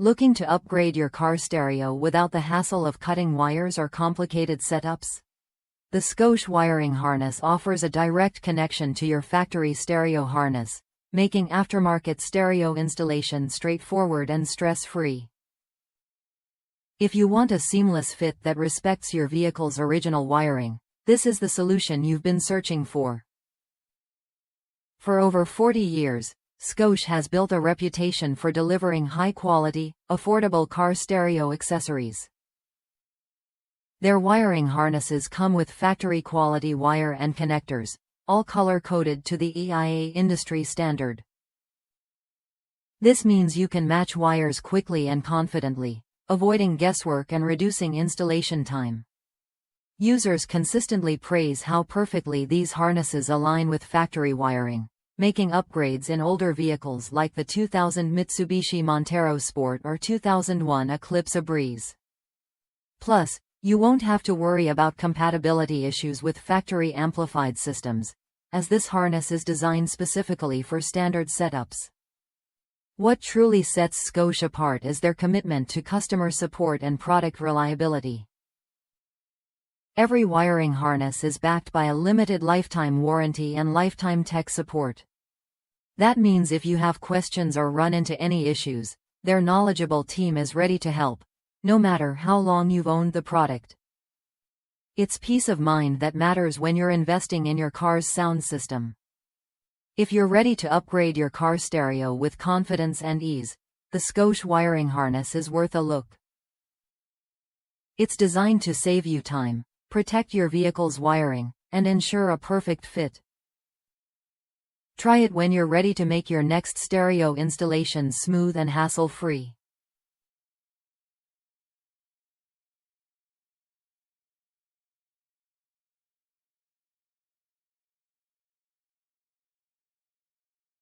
Looking to upgrade your car stereo without the hassle of cutting wires or complicated setups? The Scosche wiring harness offers a direct connection to your factory stereo harness, making aftermarket stereo installation straightforward and stress-free. If you want a seamless fit that respects your vehicle's original wiring, this is the solution you've been searching for. For over 40 years, Scosche has built a reputation for delivering high-quality, affordable car stereo accessories. Their wiring harnesses come with factory-quality wire and connectors, all color-coded to the EIA industry standard. This means you can match wires quickly and confidently, avoiding guesswork and reducing installation time. Users consistently praise how perfectly these harnesses align with factory wiring, making upgrades in older vehicles like the 2000 Mitsubishi Montero Sport or 2001 Eclipse a breeze. Plus, you won't have to worry about compatibility issues with factory amplified systems, as this harness is designed specifically for standard setups. What truly sets Scosche apart is their commitment to customer support and product reliability. Every wiring harness is backed by a limited lifetime warranty and lifetime tech support. That means if you have questions or run into any issues, their knowledgeable team is ready to help, no matter how long you've owned the product. It's peace of mind that matters when you're investing in your car's sound system. If you're ready to upgrade your car stereo with confidence and ease, the Scosche wiring harness is worth a look. It's designed to save you time, protect your vehicle's wiring, and ensure a perfect fit. Try it when you're ready to make your next stereo installation smooth and hassle-free.